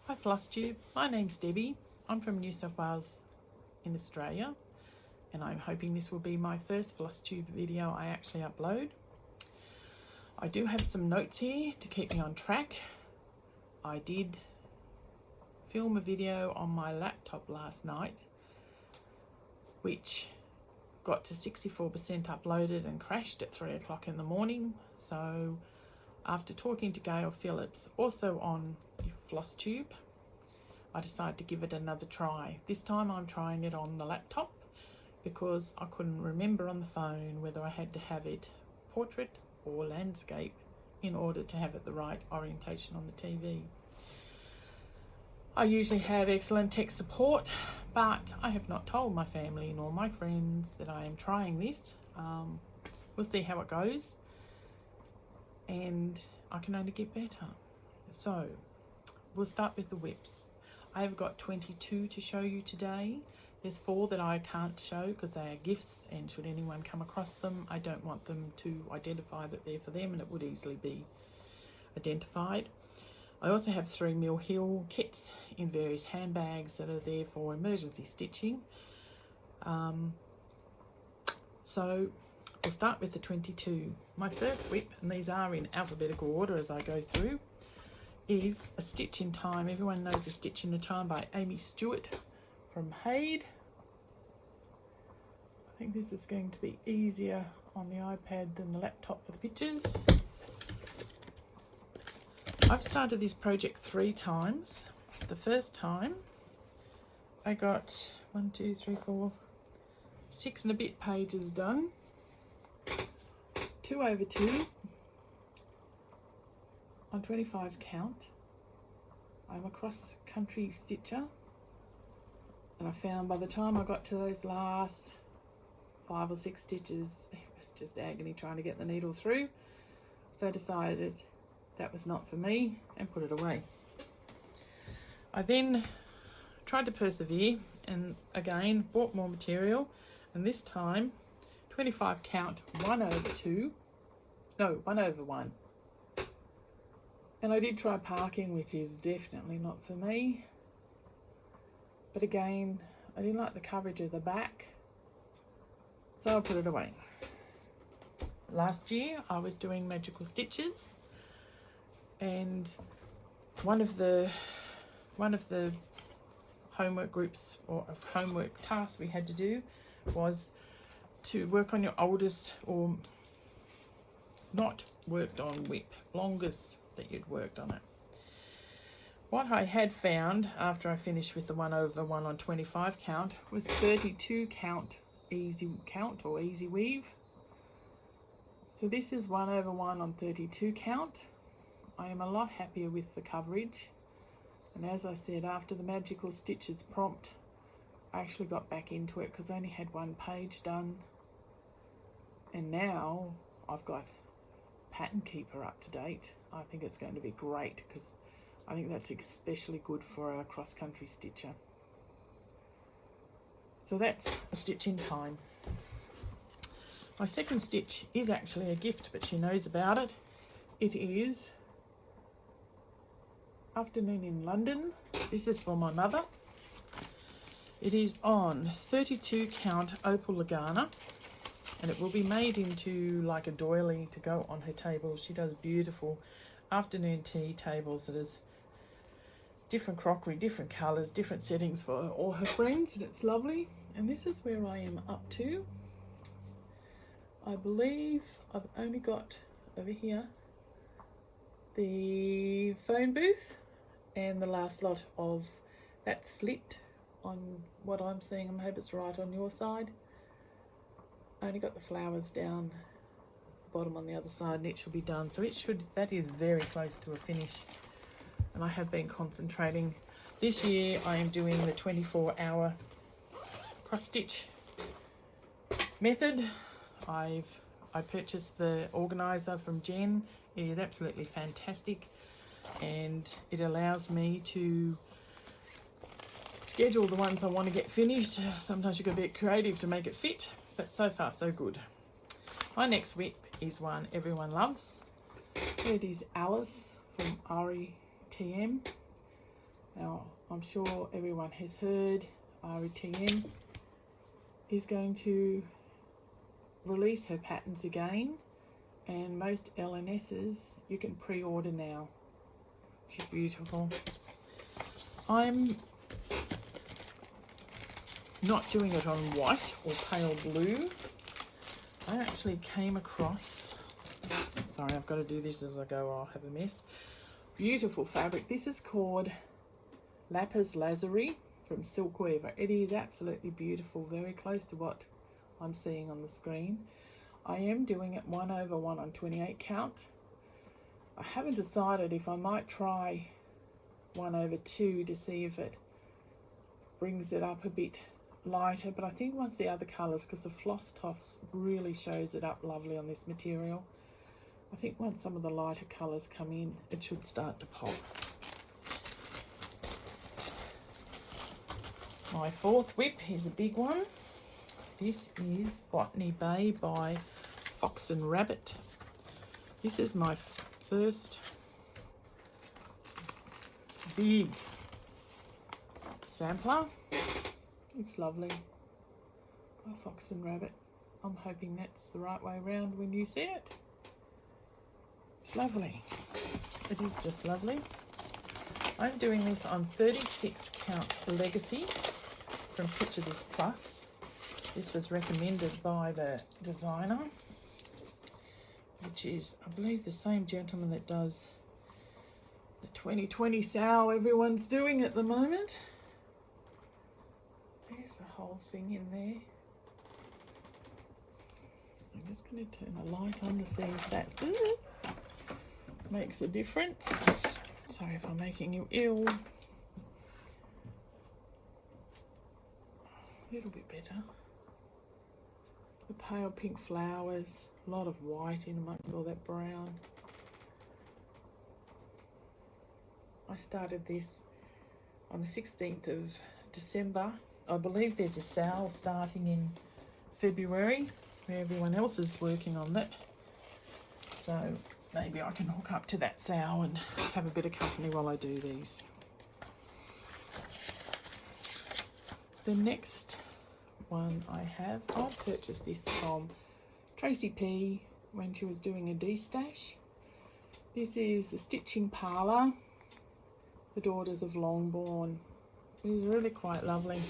Hi Flosstube, my name's Debbie. I'm from New South Wales in Australia, and I'm hoping this will be my first Flosstube video I actually upload. I do have some notes here to keep me on track. I did film a video on my laptop last night which got to 64% uploaded and crashed at 3 o'clock in the morning. So after talking to Gail Phillips, also on Flosstube, I decided to give it another try. This time I'm trying it on the laptop because I couldn't remember on the phone whether I had to have it portrait or landscape in order to have it the right orientation on the TV. I usually have excellent tech support, but I have not told my family nor my friends that I am trying this. We'll see how it goes, and I can only get better. So we'll start with the WIPs. I have got 22 to show you today. There's 4 that I can't show because they are gifts, and should anyone come across them, I don't want them to identify that they're for them, and it would easily be identified. I also have 3 Mill Hill kits in various handbags that are there for emergency stitching. So we'll start with the 22. My first WIP, and these are in alphabetical order as I go through, is A Stitch in Time. Everyone knows A Stitch in a Time by Amy Stewart from Hayde. I think this is going to be easier on the iPad than the laptop for the pictures. I've started this project 3 times. The first time I got 6 and a bit pages done, 2 over 2 on 25 count. I'm a cross-country stitcher, and I found by the time I got to those last 5 or 6 stitches, it was just agony trying to get the needle through. So I decided that was not for me and put it away. I then tried to persevere and again bought more material, and this time 25 count 1 over 1. And I did try parking, which is definitely not for me. But again, I didn't like the coverage of the back, so I put it away. Last year I was doing magical stitches, and one of the homework groups or homework tasks we had to do was to work on your oldest or not worked on WIP, longest that you'd worked on it. What I had found after I finished with the 1 over 1 on 25 count was 32 count easy count or easy weave. So this is 1 over 1 on 32 count. I am a lot happier with the coverage, and as I said, after the magical stitches prompt, I actually got back into it because I only had 1 page done, and now I've got Pattern Keeper up to date. I think it's going to be great because I think that's especially good for a cross-country stitcher. So that's A Stitch in Time. My second stitch is actually a gift, but she knows about it. It is Afternoon in London. This is for my mother. It is on 32 count opal Lagana, and it will be made into like a doily to go on her table. She does beautiful afternoon tea tables that is different crockery, different colours, different settings for all her friends, and it's lovely. And this is where I am up to. I believe I've only got over here the phone booth and the last lot of that's flipped on what I'm seeing. I hope it's right on your side. I only got the flowers down the bottom on the other side, and it should be done. So that is very close to a finish, and I have been concentrating. This year I am doing the 24-hour cross stitch method. I purchased the organizer from Jen. It is absolutely fantastic, and it allows me to schedule the ones I want to get finished. Sometimes you've got to be creative to make it fit, but so far so good. My next WIP is one everyone loves. It is Alice from RETM. Now, I'm sure everyone has heard RETM is going to release her patterns again, and most LNSs you can pre-order now, which is beautiful. I'm not doing it on white or pale blue. I actually came across, sorry, I've got to do this as I go or I'll have a mess. Beautiful fabric. This is called Lapis Lazuli from Silk Weaver. It is absolutely beautiful, very close to what I'm seeing on the screen. I am doing it 1/1 on 28 count. I haven't decided if I might try 1/2 to see if it brings it up a bit lighter, but I think once the other colours, because the floss toss really shows it up lovely on this material, I think once some of the lighter colours come in, it should start to pop. My fourth WIP is a big one. This is Botany Bay by Fox and Rabbit. This is my first big sampler. It's lovely. By Fox and Rabbit. I'm hoping that's the right way around when you see it. It's lovely. It is just lovely. I'm doing this on 36 count Legacy from Prejudice Plus. This was recommended by the designer, which is, I believe, the same gentleman that does the 2020 sow everyone's doing at the moment. There's the whole thing in there. I'm just going to turn the light on to see if that makes a difference. Sorry if I'm making you ill. A little bit better. The pale pink flowers, a lot of white in amongst all that brown. I started this on the 16th of December. I believe there's a sale starting in February where everyone else is working on it. So maybe I can hook up to that sale and have a bit of company while I do these. The next one I have, I purchased this from Tracey P when she was doing a D-stash. This is a stitching parlour, the Daughters of Longbourn. It is really quite lovely.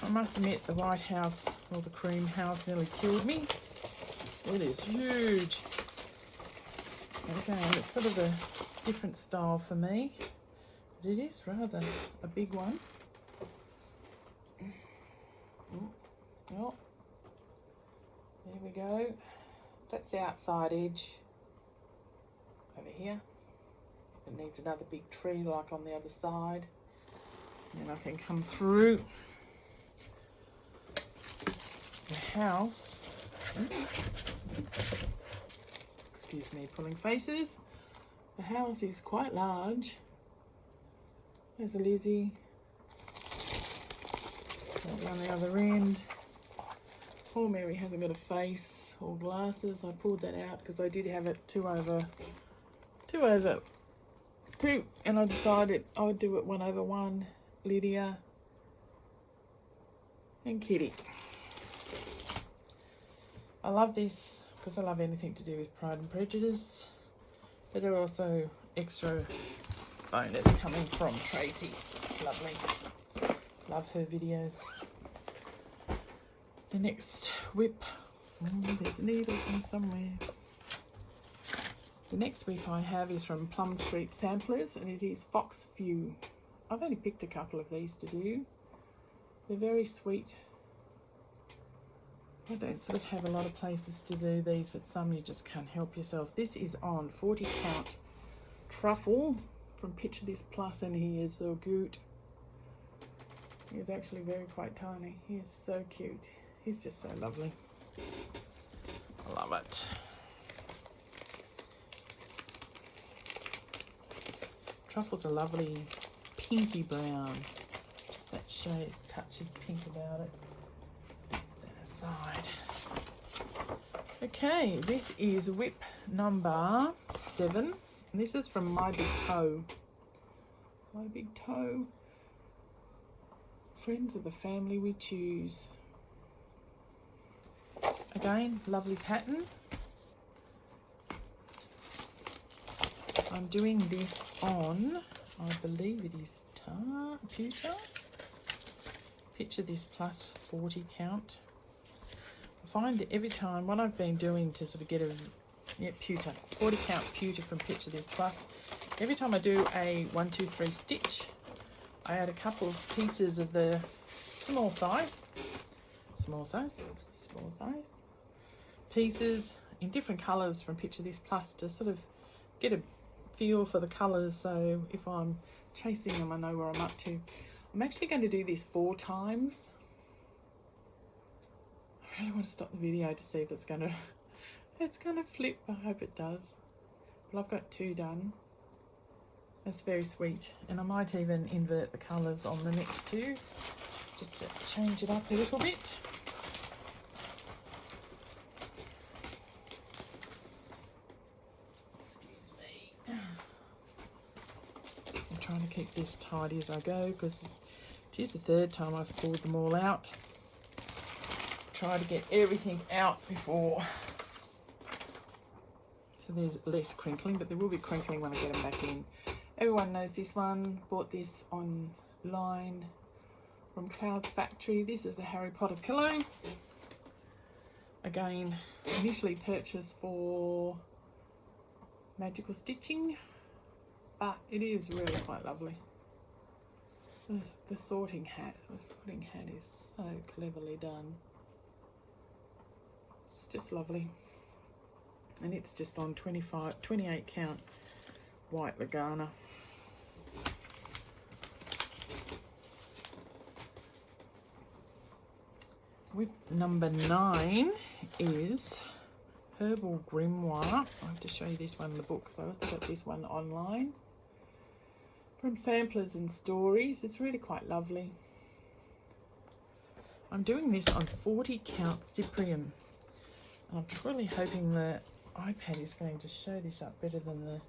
I must admit the White House, or the Cream House, nearly killed me. It is huge. Again, it's sort of a different style for me, but it is rather a big one. Oh, there we go. That's the outside edge over here. It needs another big tree like on the other side. And then I can come through the house. Excuse me, pulling faces. The house is quite large. There's a Lizzie. On the other end. Poor Mary hasn't got a face or glasses. I pulled that out because I did have it 2/2, and I decided I would do it 1/1. Lydia and Kitty. I love this because I love anything to do with Pride and Prejudice, but there are also extra bonus coming from Tracey. It's lovely. Love her videos. The next WIP, there's a needle from somewhere. The next WIP I have is from Plum Street Samplers, and it is Fox View. I've only picked a couple of these to do. They're very sweet. I don't sort of have a lot of places to do these, but some you just can't help yourself. This is on 40 count Truffle from Picture This Plus, and he is so cute. He's actually quite tiny. He is so cute. He's just so lovely. I love it. Truffle's a lovely pinky brown. Just that shade, touch of pink about it. Then aside. Okay, this is WIP number 7. And this is from My Big Toe. My big toe. Friends of the family we choose. Again, lovely pattern. I'm doing this on, I believe it is pewter. Picture this plus 40 count. I find that every time, what I've been doing to sort of get a pewter, 40 count pewter from Picture This Plus, every time I do a 1, 2, 3 stitch, I add a couple of pieces of the small size pieces in different colours from Picture This Plus to sort of get a feel for the colours, so if I'm chasing them I know where I'm up to. I'm actually going to do this 4 times. I really want to stop the video to see if it's gonna flip. I hope it does. But I've got 2 done. That's very sweet, and I might even invert the colours on the next 2 just to change it up a little bit. Excuse me. I'm trying to keep this tidy as I go because it is the 3rd time I've pulled them all out. Try to get everything out before. So there's less crinkling, but there will be crinkling when I get them back in. Everyone knows this one. Bought this online from Cloud's Factory. This is a Harry Potter pillow. Again, initially purchased for magical stitching, but it is really quite lovely. The sorting hat is so cleverly done. It's just lovely. And it's just on 28 count white Lagana. WIP number 9 is Herbal Grimoire. I have to show you this one in the book because I also got this one online from Samplers and Stories. It's really quite lovely. I'm doing this on 40 count Cyprian. I'm truly hoping the iPad is going to show this up better than the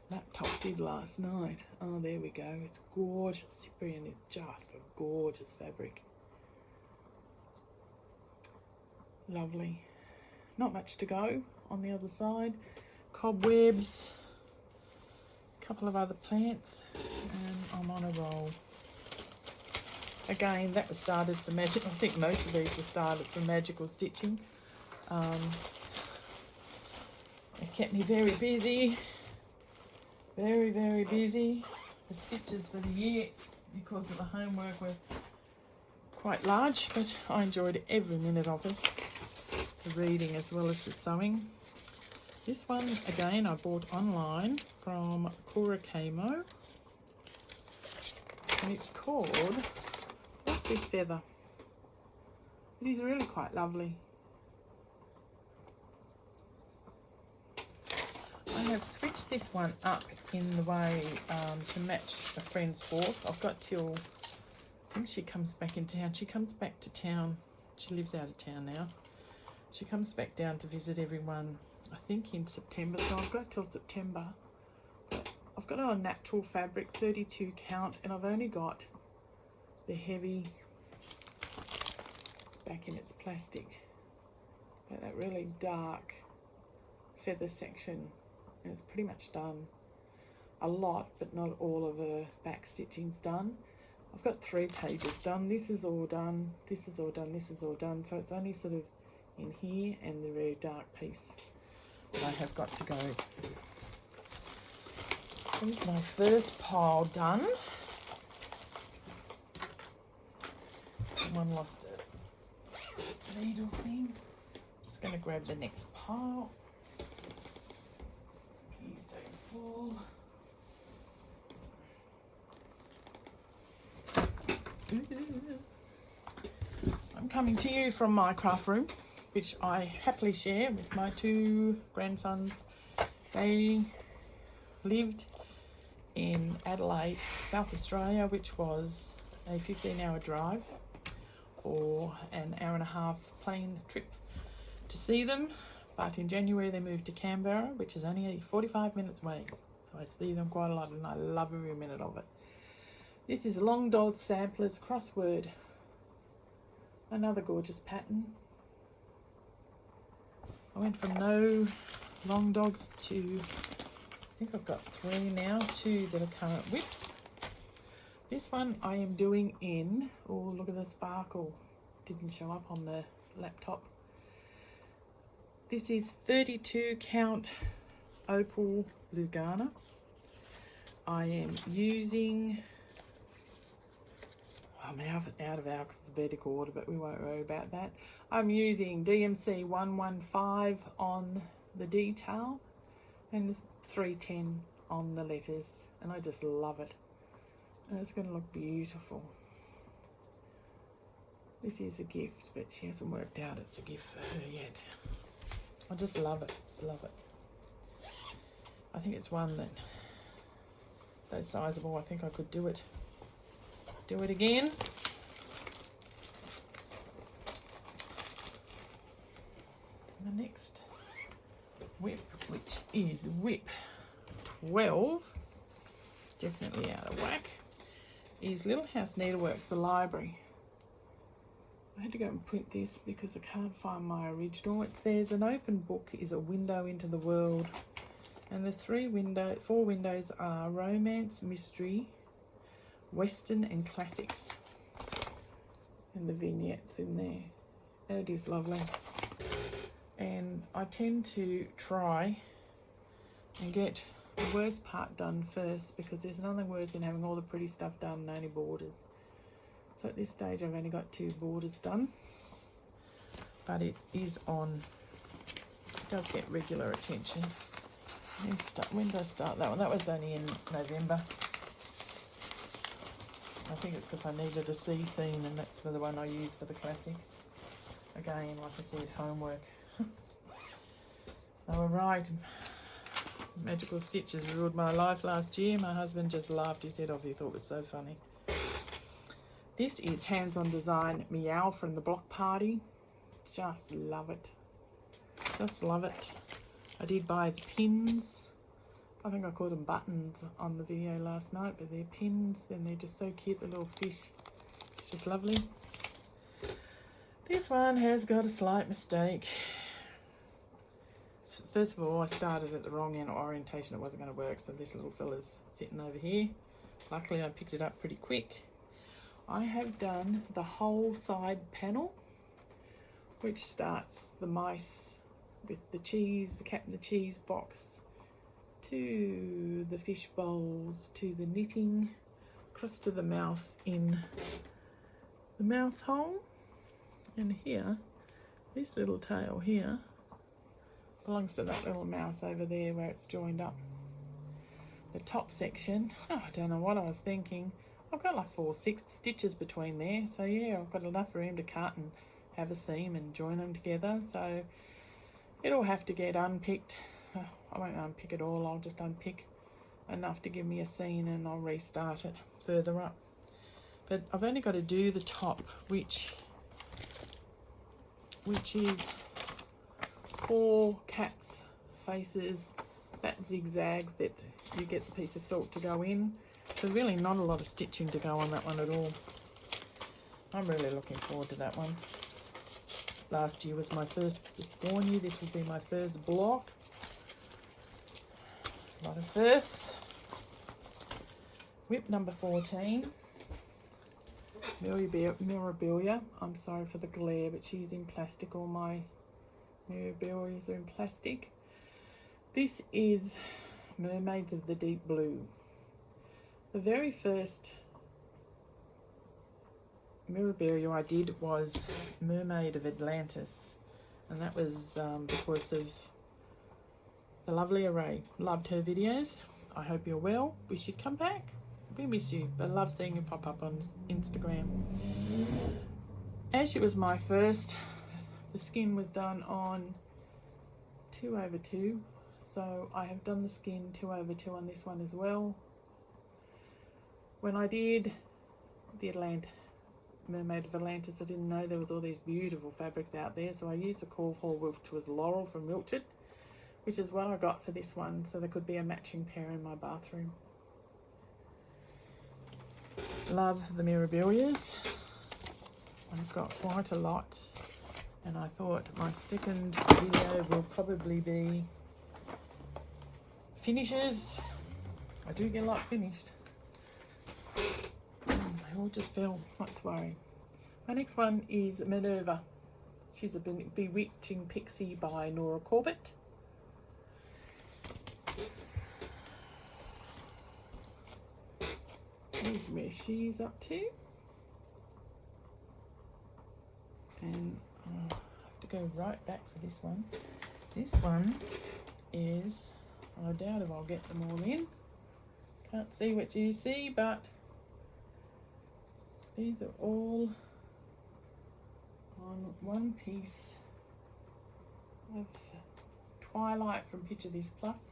laptop did last night. Oh, there we go. It's gorgeous. Cyprian is just a gorgeous fabric. Lovely. Not much to go on the other side. Cobwebs, a couple of other plants, and I'm on a roll. Again, that was started for magic. I think most of these were started for magical stitching. It kept me very busy, very busy. The stitches for the year, because of the homework, were quite large, but I enjoyed every minute of it. The reading as well as the sewing. This one, again, I bought online from Cora Camo, and it's called Horse with Feather. It is really quite lovely. I have switched this one up in the way to match a friend's horse. I've got till, I think she comes back in town. She comes back to town. She lives out of town now. She comes back down to visit everyone, I think in September. So I've got till September. But I've got it on natural fabric, 32 count, and I've only got the heavy, it's back in its plastic, but that really dark feather section. And it's pretty much done. A lot, but not all of the back stitching's done. I've got 3 pages done. This is all done. This is all done. This is all done. So it's only sort of in here and the very dark piece that I have got to go. Here's my first pile done. Someone lost a needle thing. Just going to grab the next pile. I'm coming to you from my craft room, which I happily share with my 2 grandsons. They lived in Adelaide, South Australia, which was a 15-hour drive or an hour and a half plane trip to see them. But in January they moved to Canberra, which is only 45 minutes away. So I see them quite a lot and I love every minute of it. This is Long Dog Samplers Crossword. Another gorgeous pattern. I went from no long dogs to, I think I've got 3 now, 2 that are current whips. This one I am doing in, oh look at the sparkle, didn't show up on the laptop. This is 32 count opal Lugana. I am using, I'm out of alphabetical order, but we won't worry about that. I'm using DMC 115 on the detail and 310 on the letters, and I just love it. And it's going to look beautiful. This is a gift, but she hasn't worked out it's a gift for her yet. I just love it, just love it. I think it's one that, though sizable, I think I could do it again. The next WIP, which is WIP 12, definitely out of whack, is Little House Needleworks, the library. I had to go and print this because I can't find my original. It says an open book is a window into the world, and the 4 windows are romance, mystery, western and classics, and the vignettes in there. And it is lovely. And I tend to try and get the worst part done first, because there's nothing worse than having all the pretty stuff done and only borders. So at this stage I've only got 2 borders done, but it is on, it does get regular attention. When did I start that one? That was only in November. I think it's because I needed a sea scene, and that's for the one I use for the classics. Again, like I said, homework. They were right. Magical Stitches ruled my life last year. My husband just laughed his head off. He thought it was so funny. This is Hands On Design Meow from the Block Party. Just love it. Just love it. I did buy the pins. I think I called them buttons on the video last night, but they're pins. Then they're just so cute, the little fish. It's just lovely. This one has got a slight mistake. First of all, I started at the wrong end orientation. It wasn't going to work, so this little fella's sitting over here. Luckily, I picked it up pretty quick. I have done the whole side panel, which starts the mice with the cheese, the cat in the cheese box, to the fish bowls, to the knitting, across to the mouse in the mouse hole. And here, this little tail here belongs to that little mouse over there where it's joined up. The top section, oh, I don't know what I was thinking. I've got like 6 stitches between there, so yeah, I've got enough room to cut and have a seam and join them together. So it'll have to get unpicked. I won't unpick it all, I'll just unpick enough to give me a seam, and I'll restart it further up. But I've only got to do the top, which is 4 cats' faces, that zigzag that you get the piece of felt to go in. So really not a lot of stitching to go on that one at all. I'm really looking forward to that one. Last year was my first spawn year. This will be my first block. A lot of firsts. WIP number 14. Mirabella. I'm sorry for the glare, but she's in plastic. All my Mirabellas are in plastic. This is Mermaids of the Deep Blue. The very first Mirabella I did was Mermaid of Atlantis, and that was because of the lovely Array. Loved her videos. I hope you're well. Wish you'd come back. We miss you, but I love seeing you pop up on Instagram. As she was my first, the skin was done on 2/2, so I have done the skin 2/2 on this one as well. When I did the Mermaid of Atlantis, I didn't know there was all these beautiful fabrics out there, so I used a call for, which was Laurel from Wiltshire, which is what I got for this one, so there could be a matching pair in my bathroom. love the Mirabellas. I've got quite a lot, and I thought my second video will probably be finishes. I do get a lot finished. They all just fell, not to worry. My next one is Manova. She's a Bewitching Pixie by Nora Corbett. Here's where she's up to. And I have to go right back for this one. This one is, I doubt if I'll get them all in. Can't see what you see, but these are all on one piece of Twilight from Prejudice Plus,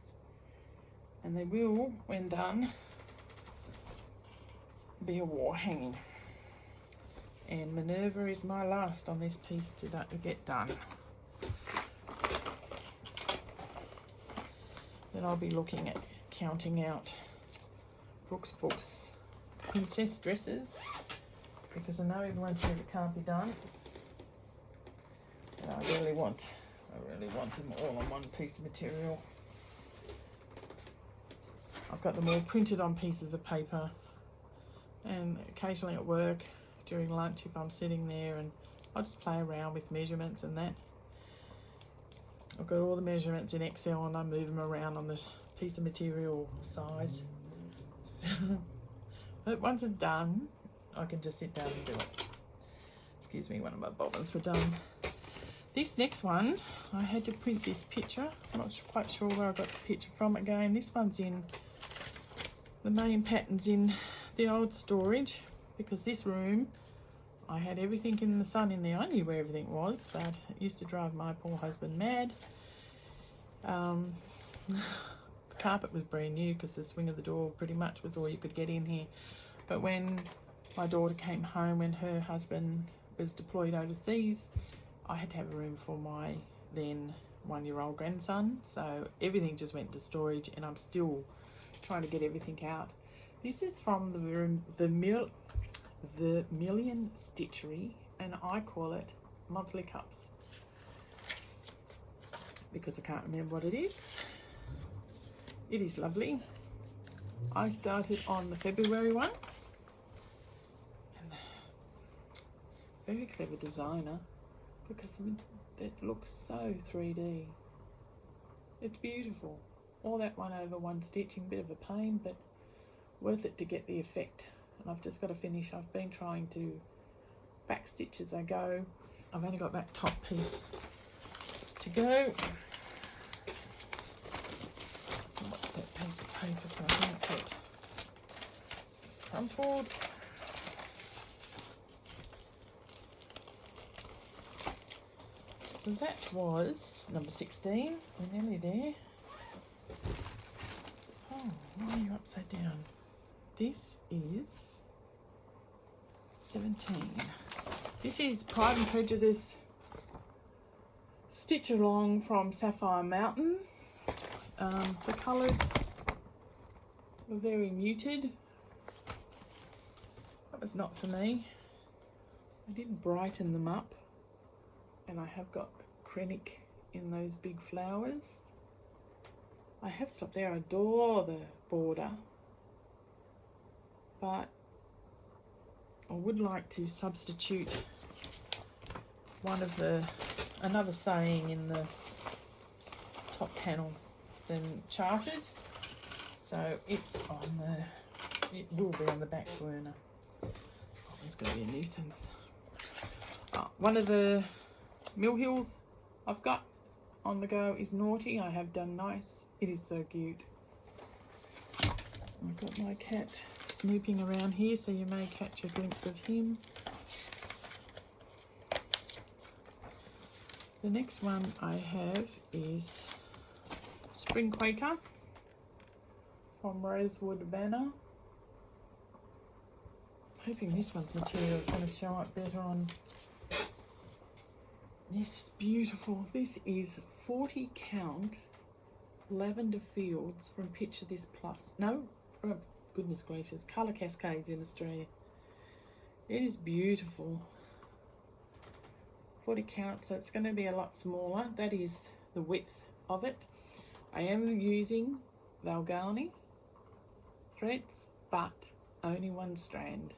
and they will, when done, be a wall hanging. And Manova is my last on this piece to get done. Then I'll be looking at counting out Brooks Books princess dresses, because I know everyone says it can't be done, and I really want them all on one piece of material. I've got them all printed on pieces of paper, and occasionally at work during lunch, if I'm sitting there, and I'll just play around with measurements and that. I've got all the measurements in Excel, and I move them around on the piece of material size. But once it's done, I can just sit down and do it. Excuse me, one of my bobbins were done. This next one, I had to print this picture. I'm not quite sure where I got the picture from again. This one's in, the main pattern's in the old storage, because this room, I had everything in the sun in there. I knew where everything was, but it used to drive my poor husband mad. The carpet was brand new, because the swing of the door pretty much was all you could get in here. But when my daughter came home, when her husband was deployed overseas, I had to have a room for my then 1-year-old grandson. So everything just went to storage, and I'm still trying to get everything out. This is from the Vermilion Stitchery, and I call it Monthly Cups, because I can't remember what it is. It is lovely. I started on the February one, and very clever designer, because it looks so 3D. It's beautiful. All that one over one stitching, bit of a pain, but worth it to get the effect. And I've just got to finish. I've been trying to back stitch as I go. I've only got that top piece to go. Watch that piece of paper so I don't get crumpled. So that was number 16. We're nearly there. Oh, why are you upside down? This is 17. This is Pride and Prejudice Stitch Along from Sapphire Mountain. The colours were very muted. That was not for me. I did brighten them up, and I have got Krennic in those big flowers. I have stopped there. I adore the border, but I would like to substitute another saying in the top panel than charted, so it will be on the back burner. Oh, it's going to be a nuisance. One of the Mill Hills I've got on the go is Naughty. I have done nice. It is so cute. I've got my cat snooping around here, so you may catch a glimpse of him. The next one I have is Spring Quaker from Rosewood Banner. I'm hoping this one's material is going to show up better on. This is beautiful. This is 40 count Lavender Fields from Picture This Plus. No, from goodness gracious, Colour Cascades in Australia. It is beautiful. 40 count, so it's going to be a lot smaller. That is the width of it. I am using Valgani threads, but only one strand.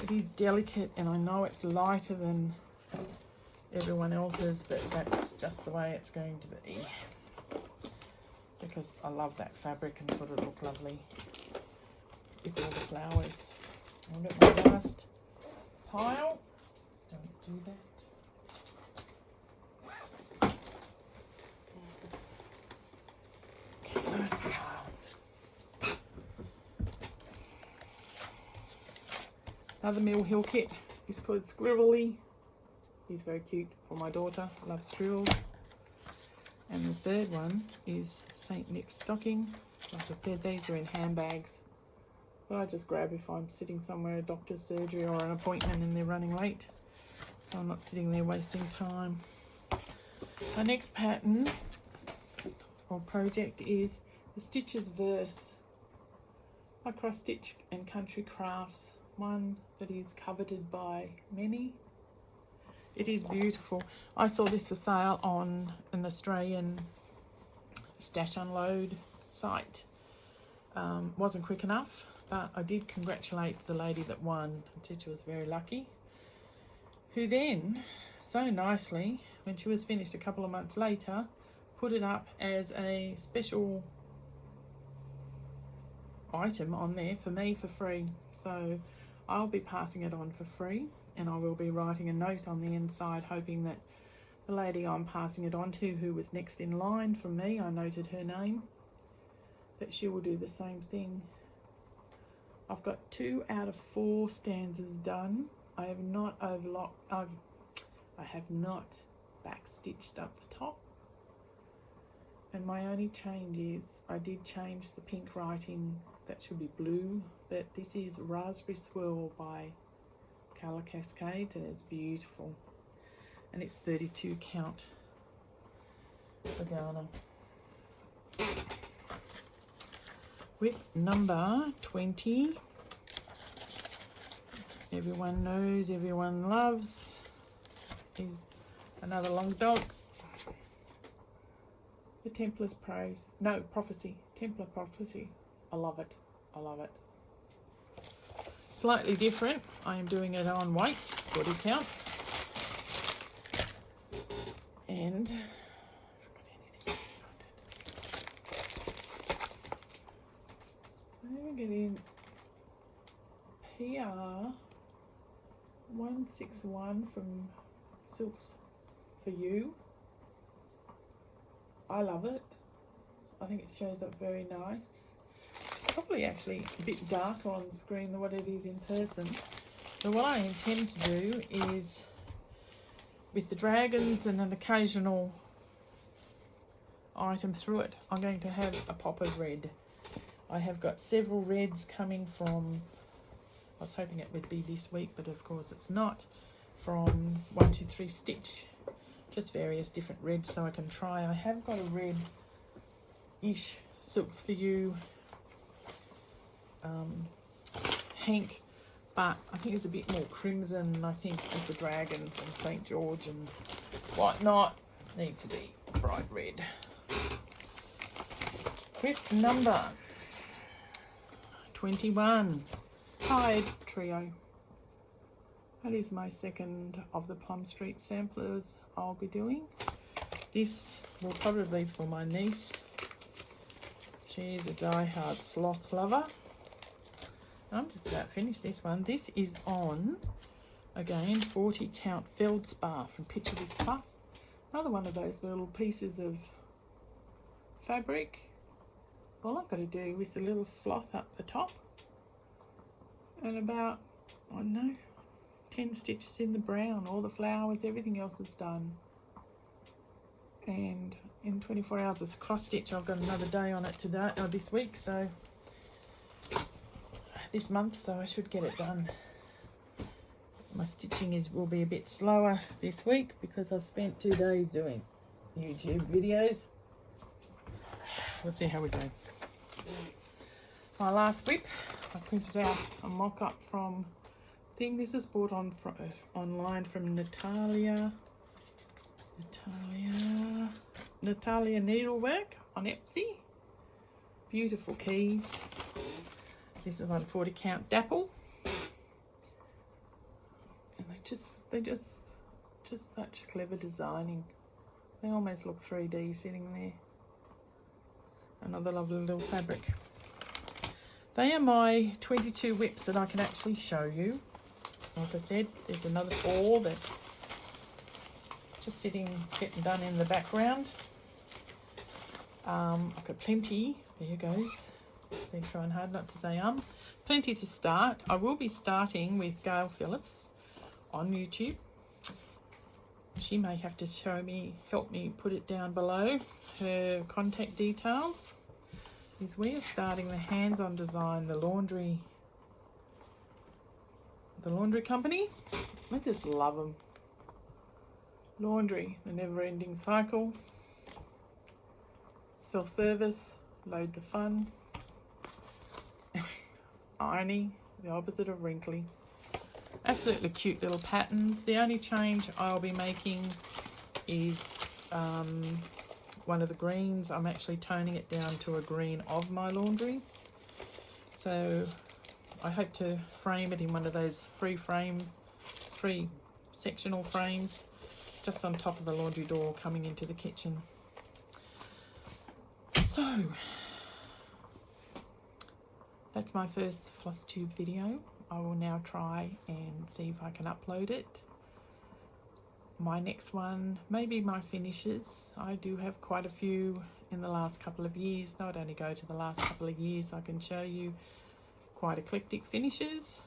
It is delicate, and I know it's lighter than everyone else's, but that's just the way it's going to be, because I love that fabric and thought it looked lovely with all the flowers. I'll get my last pile. Don't do that. Okay, last pile. Another Mill Hill kit. It's called Squirrely. He's very cute for my daughter. Loves squirrels. And the third one is St. Nick's stocking. Like I said, these are in handbags. But I just grab if I'm sitting somewhere, a doctor's surgery or an appointment, and they're running late. So I'm not sitting there wasting time. Our next pattern or project is the Stitches Verse by Cross Stitch and Country Crafts. One that is coveted by many. It is beautiful. I saw this for sale on an Australian stash unload site. Wasn't quick enough, but I did congratulate the lady that won. I said she was very lucky. Who then, so nicely, when she was finished a couple of months later, put it up as a special item on there for me for free. So I'll be passing it on for free, and I will be writing a note on the inside hoping that the lady I'm passing it on to, who was next in line from me, I noted her name, that she will do the same thing. I've got 2 out of 4 stanzas done. I have not overlocked, I have not backstitched up the top. And my only change is I did change the pink writing. That should be blue, but this is Raspberry Swirl by Colour Cascades, and it's beautiful. And it's 32 count for Ghana. WIP number 20. Everyone knows, everyone loves. Is another long dog. The Templar's Praise. No, Prophecy. Templar Prophecy. I love it. I love it. Slightly different. I am doing it on white, 40 counts. And I'm going to get in PR 161 from Silks for You. I love it. I think it shows up very nice. Probably actually a bit darker on the screen than what it is in person. So what I intend to do is, with the dragons and an occasional item through it, I'm going to have a pop of red. I have got several reds coming from, I was hoping it would be this week, but of course it's not, from 123 Stitch. Just various different reds so I can try. I have got a red-ish Silks for You Hank, but I think it's a bit more crimson. I think with the dragons and St. George and whatnot, needs to be bright red. WIP number 21, Tide Trio. That is my second of the Plum Street samplers I'll be doing. This will probably be for my niece. She's a die-hard sloth lover. I'm just about finished this one. This is on, again, 40 count feldspar from Prejudice Plus. Another one of those little pieces of fabric. All I've got to do is a little sloth up the top and about, I don't know, 10 stitches in the brown. All the flowers, everything else is done. And in 24 hours it's a cross stitch. I've got another day on it today, this week, so this month, so I should get it done. My stitching will be a bit slower this week because I've spent 2 days doing YouTube videos. We'll see how we go. my last WIP. I printed out a mock-up from thing. This is bought on online from Natalia Needlework on Etsy. Beautiful keys. This is 140 count dapple, and they're just such clever designing. They almost look 3D sitting there. Another lovely little fabric. They are my 22 WIPs that I can actually show you. Like I said, there's another 4 that just sitting, getting done in the background. I've got plenty. There goes. Been trying hard not to say plenty to start. I will be starting with Gail Phillips on YouTube. She may have to help me put it down below, her contact details. We are starting the hands-on design, the laundry company. I just love them. Laundry, the never-ending cycle. Self-service, load the fun. Ironing, the opposite of wrinkly. Absolutely cute little patterns. The only change I'll be making is one of the greens. I'm actually toning it down to a green of my laundry. So I hope to frame it in one of those free sectional frames just on top of the laundry door coming into the kitchen. So that's my first Flosstube video. I will now try and see if I can upload it. My next one, maybe my finishes. I do have quite a few in the last couple of years. Not only go to the last couple of years, I can show you quite eclectic finishes.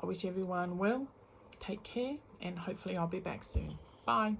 I wish everyone well, take care, and hopefully I'll be back soon. Bye.